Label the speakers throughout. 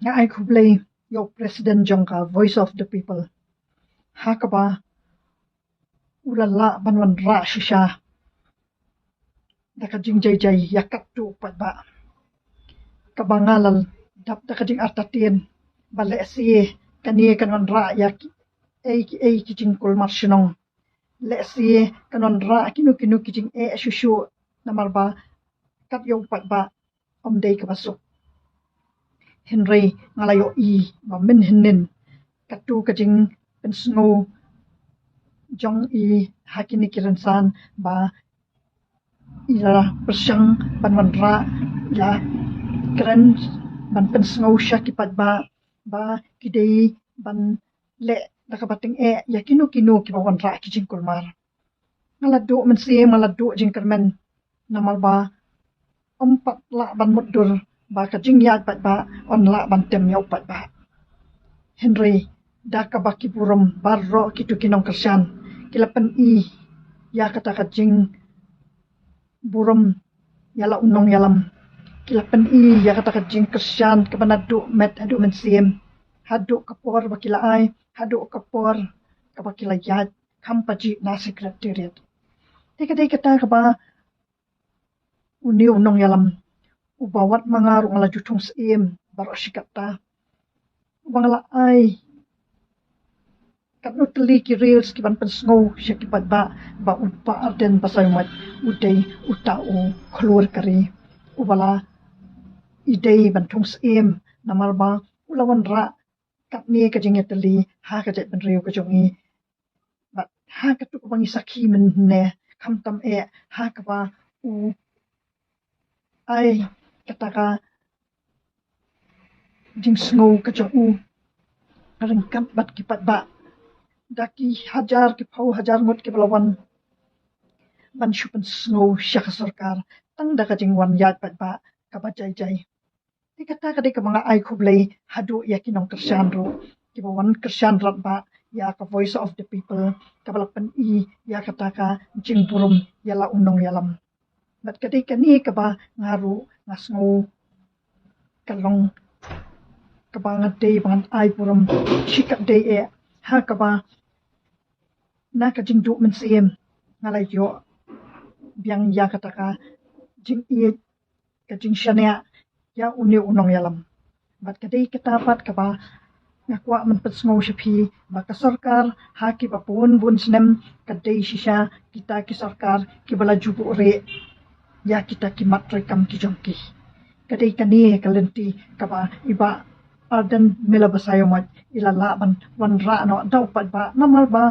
Speaker 1: nga ai khublei yo president jongka voice of the people hakaba ulala banwan ra shisha daka jing jai jai yakat tu patba kabangalal dap daka jing artatien bale si kanie kanwan ra yak ei kijing kul marshunong le si kanwan ra kinu kijing shushu namarba kat yo patba om dei kabasuk Henry ngalayo ba min hinin katu kajing pensngo jong hakini kiransan ba ila persyang banwan ra ila keren ban pensngo syakipat ba kidei ban le nakabating yakinu kibawan ra kijing kulmar ngaladu mensie maladu jing kermen namal ba empat la ban mudur ba kajing yat pat ba on la ban tem yau pat ba Henry daka baki burum barro kitu kinong kersan kilapan ya kata kajing burum yala unong yalam kilapan ya kata kajing kersan kebanadu met adu mensiem hadu kapor bakila ai hadu kapor kabakila yat kampaji na sekretariat deka kata kaba uni unong yalam ubawat mangaru ngala jutung siem baro sikata bangala ai kat nutli ki reels ki ban pensngo syakipat ba upa arden pasaymat udai utau khluar kari ubala idei ban tung siem namar ba ulawan ra kat ni ka jinge tali ha ka jet ban riu ka jongi ba ha ka tu bangi sakhi men ne kham tam ha ka ba u ai kataka jing snow kacu rengkap bat kipat ba daki hajar ki pau hajar ngot ki belawan ban shupen snow syak sarkar tang da kajing wan yat pat ba kaba jai jai dikata kade ka mga ai khublei hadu yakinong kersan ro ki bawan kersan rat ba ya ka voice of the people kabalapan ya kataka jing burum yala unong yalam bat kade kani kaba ngaru ngasngo kalong kabangat day bangan ai puram shikat day ha kaba na ka jing du men siem ngalai yo biang ya kataka jing ka jing shania ya uni unong yalam bat kadai katapat kaba ngakwa men pesngo shapi ba ka sarkar ha ki ba bun snem kadai shisha kita ki sarkar ki bala jubu re ya kita ki matre kam ki jongki kadai kani kalenti kaba iba ardan mila basayomat ilala ban wan ra no daw pat ba namal ba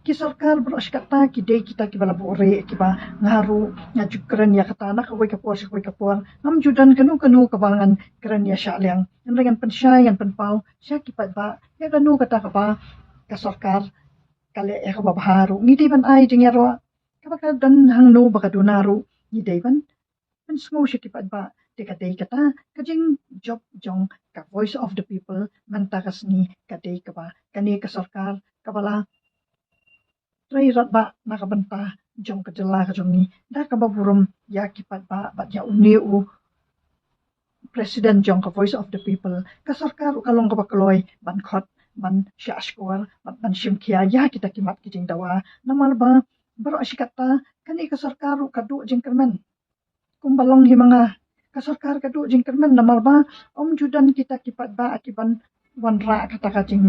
Speaker 1: ki sarkar bros kata ki dei kita ki bala bore ki ba ngaru nya jukran ya kata nak koi kapor am judan kanu kabangan kran ya syalyang dengan pensyai yang penpau sya ki pat ba ya kanu kata ka ba ka sarkar kale ya ka baharu ngidi ban ai jing yaro ka dan hang no baka dunaru ngidi ban pensngo sya ki pat ba dei kata kajing job jong ka voice of the people mantakas ni kadei ka ba kani ka sarkar kabala trai rat ba nakabanta jong kajela ka jong ni da ka ba burum ya kipat ba ya uni president jong ka voice of the people ka sarkar kalong ka ba kloy ban khot ban syashkor ban shimkia ya kita kimat kijing dawa namal ba baro asikata kani ka sarkar kadu jing kermen kumbalong himanga kasarkar kadu jing kermen namal ba om judan kita kipat ba akiban wanra kata kajing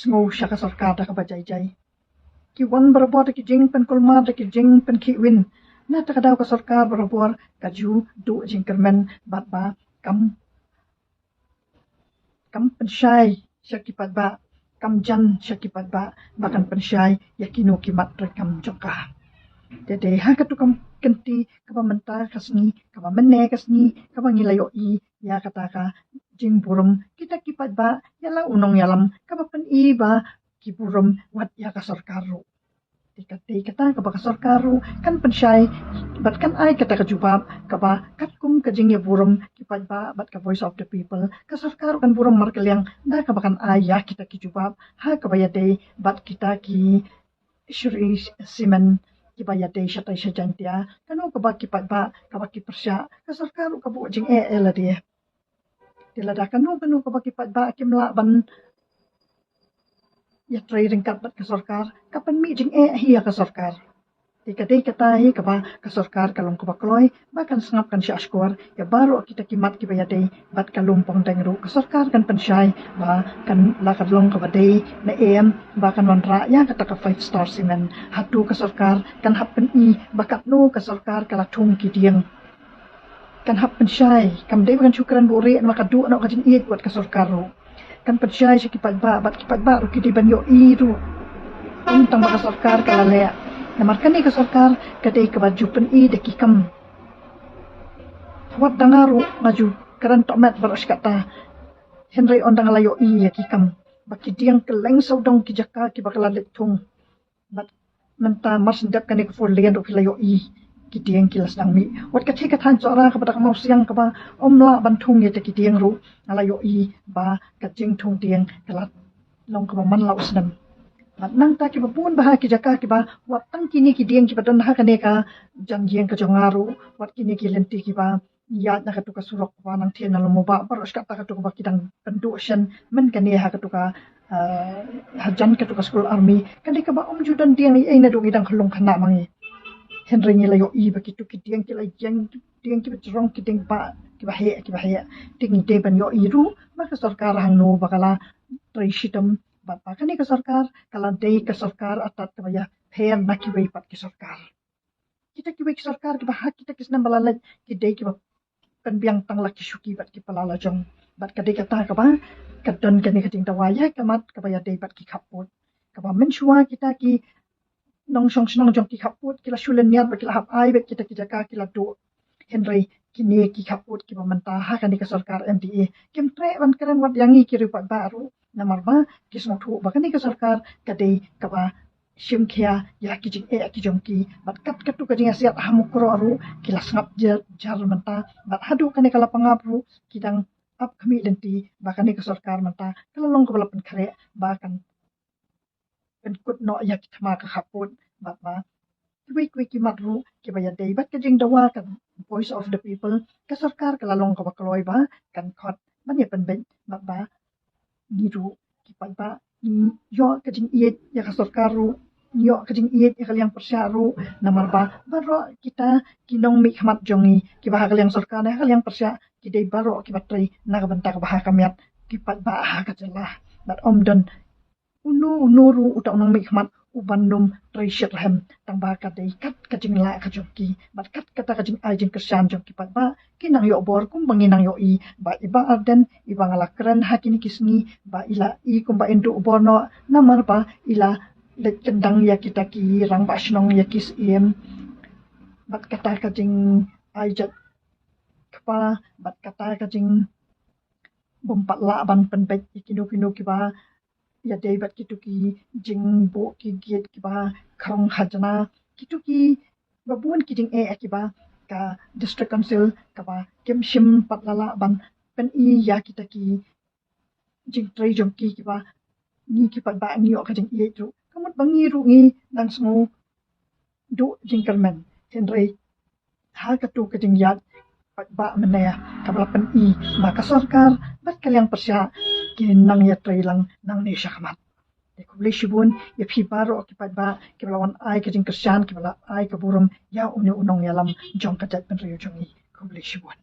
Speaker 1: sngo sya kasarkar da ka bajai jai ki wan barabor ki jing pen kulmar ki jing pen ki win na ta kadaw kasarkar barabor kaju du jing kermen bat ba kam pensyai sya kipat ba kam jan sya kipat ba bakan pensyai yakinu kimat rekam jongka dede ha katu kam kenti kaba mentar kasni kaba menne kasni kaba ngilayo ya kataka jing burum kita kipat ba yala unong yalam kaba pen ba ki burum wat ya kasarkaru dikati kata kaba kasarkaru kan pensyai bat kan ai kata kajubab kaba katkum kajing ya burum kipat ba bat ka voice of the people kasarkaru kan burum markelyang da kaba kan ai ya kita kijubab ha kaba ya dei bat kita ki Shri Simen kibaya day siya tayo siya jantia kanu kabaki pa ba kabaki persya kasarkaru kabu jing la dia Diladakan kanu ka baki ba kim la ban ya tray ringkat bat ka sarkar kapan mi jing hiya ka sarkar. Kadai katahi kaba ka sarkar kalong ka bakloy bahkan sangap kan siya askor ya baru kita kimat ki bayadai bat kalumpong dengru ka sarkar kan pensyai ba kan lakadlong ka badai na bahkan wan raya kata ka 5-star cement hatu ka sarkar kan happen bakat no ka sarkar kala tung ki dieng kan hap pensyai kam dai kan syukran buri maka du no ka jin buat ka sarkar ro kan pensyai si kipat ba bat kipat ba ro ki di banyo ru untang ba ka sarkar kala lea namarkan ni ka sarkar kadai ka bajupan deki kam wat dangaru maju karan tomat baros kata Henry ondang layo ya kikam baki diang keleng saudong ki jaka ki bakala letung bat menta mas ndap kan ko for lian ro layo ki diang kilas dang mi wat ka theka than chora ka bata mau siang ka ba omla banthung ye te ki diang ro layo ba ka jing thung diang kala long ka man la usnam nang ta ki babun bah ki jaka ki ba wat tang kini ki dieng ki badan ha kane ka jangieng ka jongaru wat kini ki lenti ki ba ya na ka tuka surok ba nang thena lo mo ba baros ka ta ka tuka ba kidang pendusyan men kane ha ka tuka hajan ka tuka school army kane ka ba judan dieng ai na dong idang khlong khana mangi henry ni layo ba ki tu ki dieng ki la jeng dieng ki ba ki ding ba ki ba he ting de ban yo ru ma ka sarkar hang no bakala trishitam Bapak kan ke sarkar kalau day ke sarkar atat ke baya her na ki pat ke sarkar kita ki ke sarkar ki bahak kita kisna balala ki day ki penbiang tang laki syuki bat ki palala jong bat ka day kata ka ba kadon kan ni kating tawaya kamat ka baya day bat ki kaput ka ba menshua kita ki nong song snong jong ki kaput kila shulen niat ba kila hap ai bet kita ki jaka kila do Henry kini ki kaput ki pemantah kan ke sarkar MDA kim tre ban keren wat yangi ki rupat baru namar ba kisno thu bahkan ni ke sarkar kadai kaba shimkhia ya ki jing ki jong ki bat kat kat tu ka jing asiat hamukro aru kilas ngap jar menta bat hadu kan kala pangapru kidang ap kami lenti bahkan ni ke sarkar menta kala long ko balapan khare bahkan pen kut no ya ki thama ka khaput bat ba kwi ki matru ki baya dei bat ka jing dawa kan voice of the people ka sarkar kala long ko bakloi ba kan khot ban ya pen ben bat ba niru kipat ba yo kajing iet ya ka sarkaru yo kajing iet ya kaliang persyaru namar ba baro kita kinong mi khamat jongi ki ba kaliang sarkar ya kaliang persya ki dei baro ki batri na bentak ba kamiat kipat ba ha ka jelah bat omdon unu utak nong mi khamat ubandum treasure hem tang ba ka dei kat kajing la ka joki bat kat kata kajing ajing kersan jong kipat ba kinang yo bor kum banginang yo ba iba arden iba ngalakren hakini kisni ba ila kumba endu borno namar ba ila le kendang ya kita ki rang ba snong ya kis bat kata kajing ajat kapa bat kata kajing bompat la ban penpet kinu ki ba ya dei bat kitu ki jing bo ki giet ki ba krong hajana kitu ki babun ki jing ki ba ka district council ka ba kem shim patlala ban pen ya kita ki jing trai jong ki ba ni ki pat ba ni o ka jing tu kamut bangi ru ngi nang smo do jing kermen henry ha ka tu ka jing yat pat ba menaya ka ba pen maka sarkar bat kaliang persya kinang ya trai lang nang ni syakmat Kubli shibun ya phi baro kipat ba kiblawan ai ka jing kersan kibla ai ka burum ya unong yalam jong ka jat pen riyo jongi kubli shibun